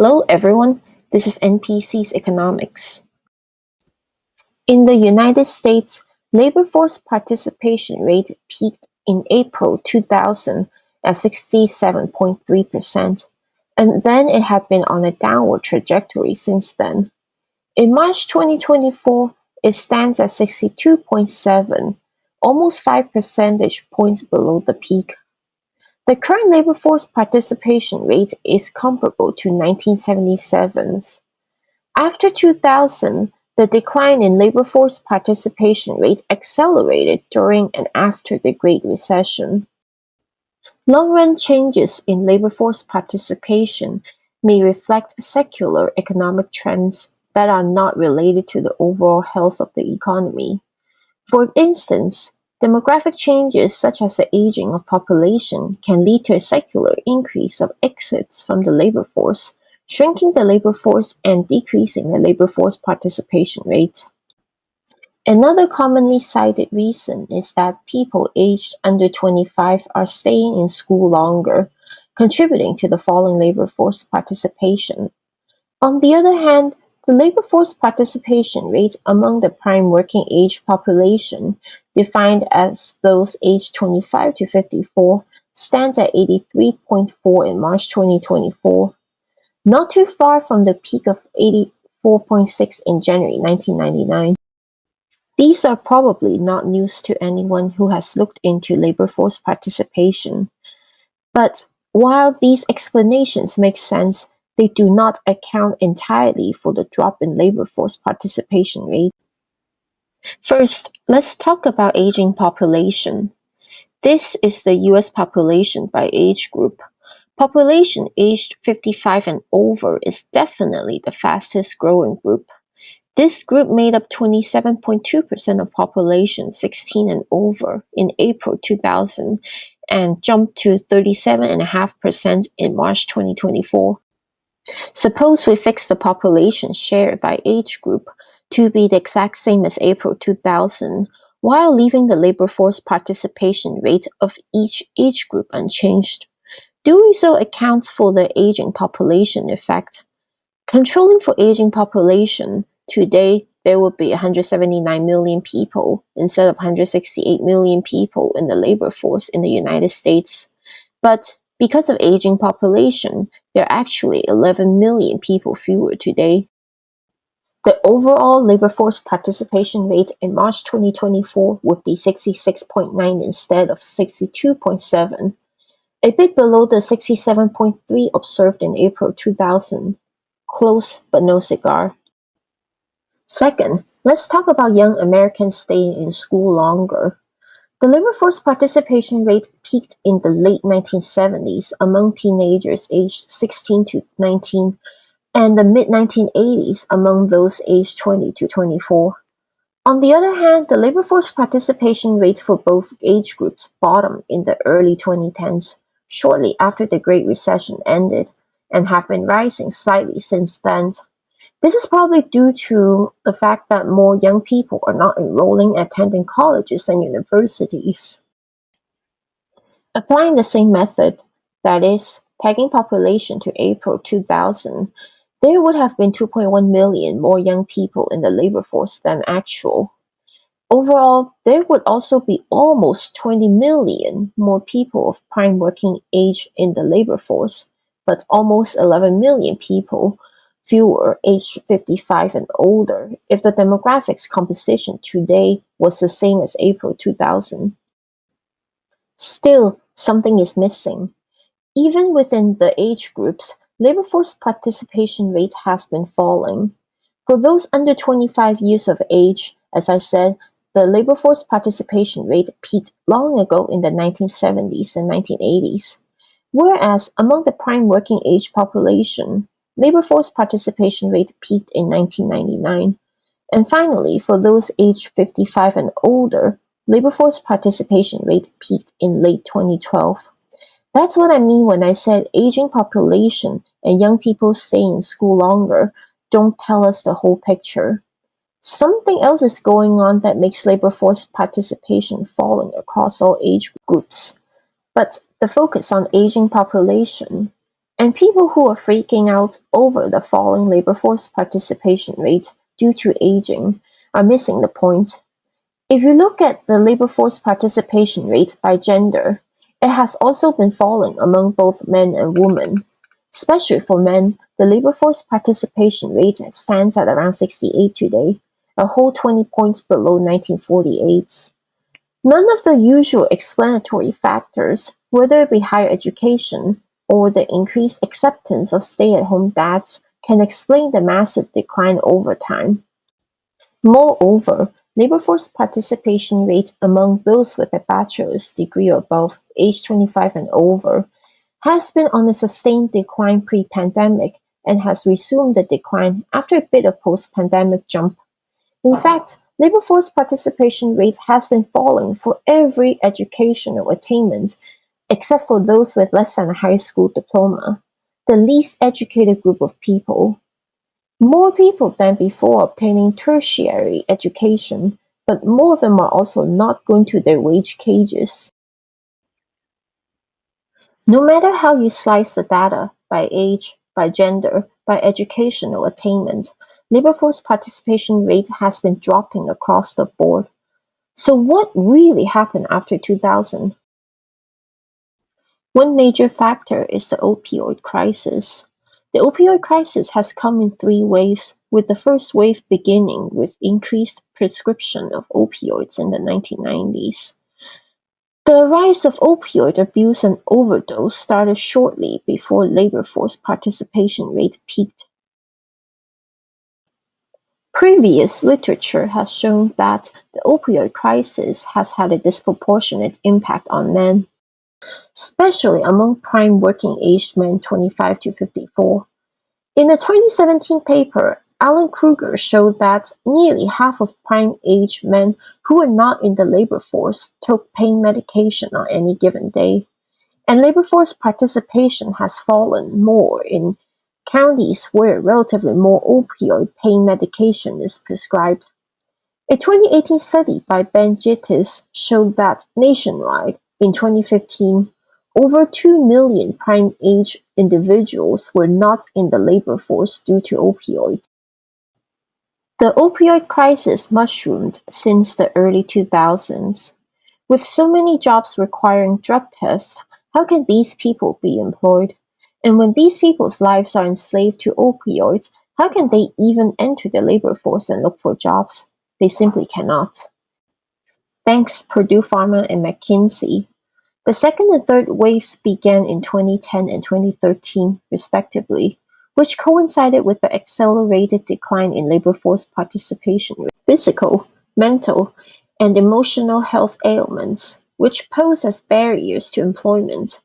Hello everyone, this is NPC's Economics. In the United States, labor force participation rate peaked in April 2000 at 67.3%, and then it had been on a downward trajectory since then. In March 2024, it stands at 62.7, almost 5 percentage points below the peak. The current labor force participation rate is comparable to 1977's. After 2000, the decline in labor force participation rate accelerated during and after the Great Recession. Long-run changes in labor force participation may reflect secular economic trends that are not related to the overall health of the economy. For instance, demographic changes such as the aging of population can lead to a secular increase of exits from the labor force, shrinking the labor force and decreasing the labor force participation rate. Another commonly cited reason is that people aged under 25 are staying in school longer, contributing to the falling labor force participation. On the other hand, the labor force participation rate among the prime working age population, defined as those aged 25 to 54, stands at 83.4 in March 2024, not too far from the peak of 84.6 in January 1999. These are probably not news to anyone who has looked into labor force participation. But while these explanations make sense, they do not account entirely for the drop in labor force participation rate. First, let's talk about aging population. This is the US population by age group. Population aged 55 and over is definitely the fastest growing group. This group made up 27.2% of population 16 and over in April 2000 and jumped to 37.5% in March 2024. Suppose we fix the population share by age group to be the exact same as April 2000, while leaving the labor force participation rate of each age group unchanged. Doing so accounts for the aging population effect. Controlling for aging population, today there would be 179 million people instead of 168 million people in the labor force in the United States. But because of aging population, there are actually 11 million people fewer today. The overall labor force participation rate in March 2024 would be 66.9 instead of 62.7, a bit below the 67.3 observed in April 2000. Close but no cigar. Second, let's talk about young Americans staying in school longer. The labor force participation rate peaked in the late 1970s among teenagers aged 16 to 19 and the mid-1980s among those aged 20 to 24. On the other hand, the labor force participation rate for both age groups bottomed in the early 2010s, shortly after the Great Recession ended, and have been rising slightly since then. This is probably due to the fact that more young people are not enrolling attending colleges and universities. Applying the same method, that is, pegging population to April 2000, there would have been 2.1 million more young people in the labor force than actual. Overall, there would also be almost 20 million more people of prime working age in the labor force, but almost 11 million people fewer aged 55 and older if the demographics composition today was the same as April 2000. Still, something is missing. Even within the age groups, labor force participation rate has been falling. For those under 25 years of age, as I said, the labor force participation rate peaked long ago in the 1970s and 1980s, whereas among the prime working age population, labor force participation rate peaked in 1999. And finally, for those aged 55 and older, labor force participation rate peaked in late 2012. That's what I mean when I said aging population and young people staying in school longer don't tell us the whole picture. Something else is going on that makes labor force participation falling across all age groups. But the focus on aging population And people who are freaking out over the falling labor force participation rate due to aging are missing the point. If you look at the labor force participation rate by gender, it has also been falling among both men and women. Especially for men, the labor force participation rate stands at around 68 today, a whole 20 points below 1948's. None of the usual explanatory factors, whether it be higher education or the increased acceptance of stay-at-home dads, can explain the massive decline over time. Moreover, labor force participation rate among those with a bachelor's degree or above, age 25 and over, has been on a sustained decline pre-pandemic and has resumed the decline after a bit of post-pandemic jump. In fact, labor force participation rate has been falling for every educational attainment except for those with less than a high school diploma, the least educated group of people. More people than before obtaining tertiary education, but more of them are also not going to their wage cages. No matter how you slice the data, by age, by gender, by educational attainment, labor force participation rate has been dropping across the board. So what really happened after 2000? One major factor is the opioid crisis. The opioid crisis has come in three waves, with the first wave beginning with increased prescription of opioids in the 1990s. The rise of opioid abuse and overdose started shortly before labor force participation rate peaked. Previous literature has shown that the opioid crisis has had a disproportionate impact on men, especially among prime working-aged men 25 to 54. In a 2017 paper, Alan Kruger showed that nearly half of prime-age men who were not in the labor force took pain medication on any given day, and labor force participation has fallen more in counties where relatively more opioid pain medication is prescribed. A 2018 study by Ben Gittis showed that nationwide, in 2015, over 2 million prime-age individuals were not in the labor force due to opioids. The opioid crisis mushroomed since the early 2000s. With so many jobs requiring drug tests, how can these people be employed? And when these people's lives are enslaved to opioids, how can they even enter the labor force and look for jobs? They simply cannot. Thanks Purdue Pharma and McKinsey. The second and third waves began in 2010 and 2013, respectively, which coincided with the accelerated decline in labor force participation rate. Physical, mental, and emotional health ailments, which pose as barriers to employment,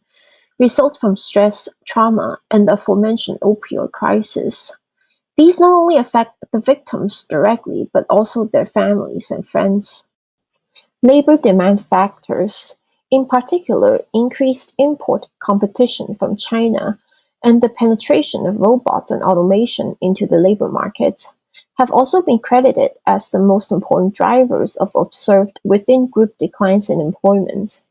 result from stress, trauma, and the aforementioned opioid crisis. These not only affect the victims directly, but also their families and friends. Labor demand factors, in particular increased import competition from China and the penetration of robots and automation into the labor market, have also been credited as the most important drivers of observed within-group declines in employment.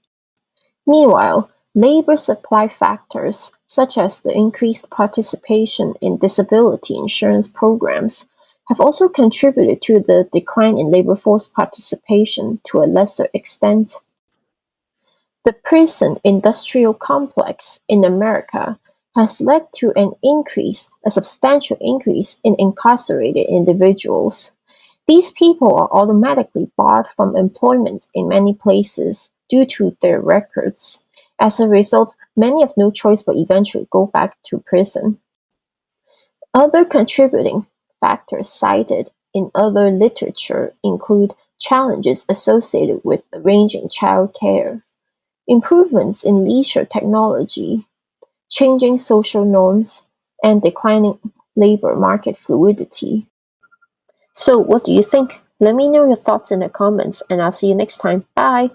Meanwhile, labor supply factors, such as the increased participation in disability insurance programs, have also contributed to the decline in labor force participation to a lesser extent. The prison industrial complex in America has led to a substantial increase in incarcerated individuals. These people are automatically barred from employment in many places due to their records. As a result, many have no choice but eventually go back to prison. Other contributing factors cited in other literature include challenges associated with arranging childcare, improvements in leisure technology, changing social norms, and declining labor market fluidity. So, what do you think? Let me know your thoughts in the comments, and I'll see you next time. Bye!